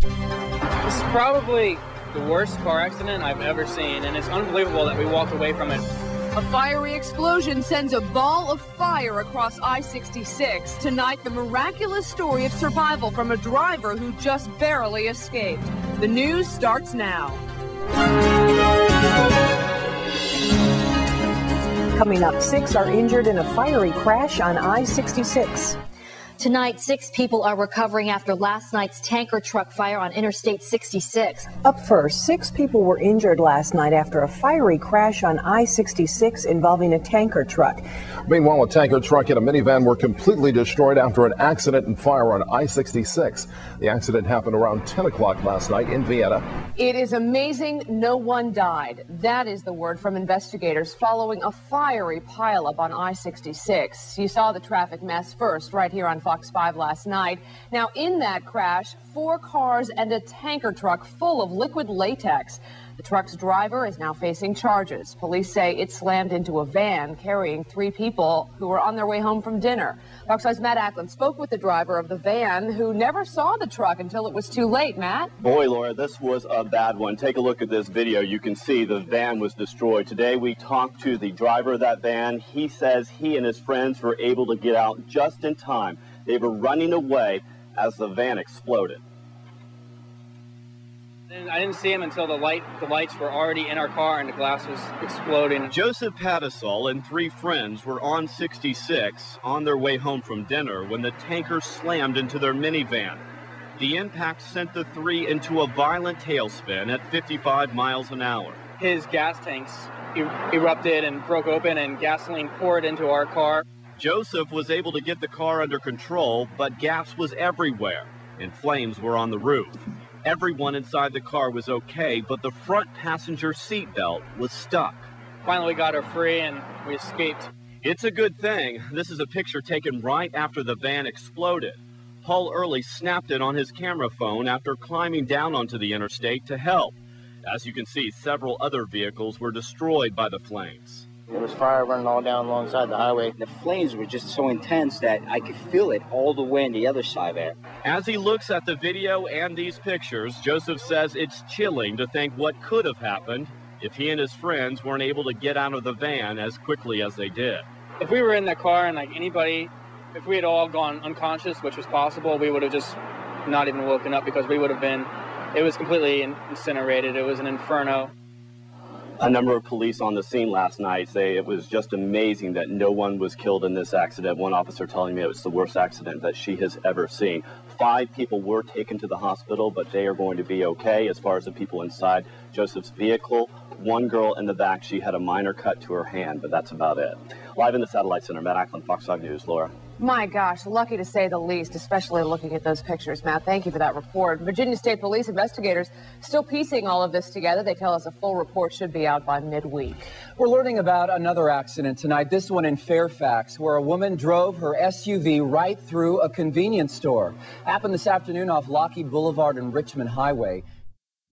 This is probably the worst car accident I've ever seen, and it's unbelievable that we walked away from it. A fiery explosion sends a ball of fire across I-66. Tonight, the miraculous story of survival from a driver who just barely escaped. The news starts now. Coming up, 6 are injured in a fiery crash on I-66. Tonight, 6 people are recovering after last night's tanker truck fire on Interstate 66. Up first, 6 people were injured last night after a fiery crash on I-66 involving a tanker truck. Meanwhile, a tanker truck and a minivan were completely destroyed after an accident and fire on I-66. The accident happened around 10 o'clock last night in Vienna. It is amazing no one died. That is the word from investigators following a fiery pileup on I-66. You saw the traffic mess first right here on Fox 5 last night. Now, in that crash, 4 cars and a tanker truck full of liquid latex. The truck's driver is now facing charges. Police say it slammed into a van carrying 3 people who were on their way home from dinner. Fox 5's Matt Ackland spoke with the driver of the van who never saw the truck until it was too late. Matt? Boy, Laura, this was a bad one. Take a look at this video. You can see the van was destroyed. Today we talked to the driver of that van. He says he and his friends were able to get out just in time. They were running away as the van exploded. I didn't see him until the lights were already in our car and the glass was exploding. Joseph Pattisall and 3 friends were on 66 on their way home from dinner when the tanker slammed into their minivan. The impact sent the 3 into a violent tailspin at 55 miles an hour. His gas tanks erupted and broke open and gasoline poured into our car. Joseph was able to get the car under control, but gas was everywhere and flames were on the roof. Everyone inside the car was okay, but the front passenger seatbelt was stuck. Finally, we got her free and we escaped. It's a good thing. This is a picture taken right after the van exploded. Paul Early snapped it on his camera phone after climbing down onto the interstate to help. As you can see, several other vehicles were destroyed by the flames. There was fire running all down alongside the highway. The flames were just so intense that I could feel it all the way on the other side there. As he looks at the video and these pictures, Joseph says it's chilling to think what could have happened if he and his friends weren't able to get out of the van as quickly as they did. If we were in the car and if we had all gone unconscious, which was possible, we would have just not even woken up because it was completely incinerated. It was an inferno. A number of police on the scene last night say it was just amazing that no one was killed in this accident. One officer telling me it was the worst accident that she has ever seen. 5 people were taken to the hospital, but they are going to be okay. As far as the people inside Joseph's vehicle, 1 girl in the back, she had a minor cut to her hand, but that's about it. Live in the Satellite Center, Matt Ackland, Fox 5 News. Laura. My gosh, lucky to say the least, especially looking at those pictures, Matt. Thank you for that report. Virginia State Police investigators still piecing all of this together. They tell us a full report should be out by midweek. We're learning about another accident tonight, this one in Fairfax, where a woman drove her SUV right through a convenience store. Happened this afternoon off Lockheed Boulevard and Richmond Highway.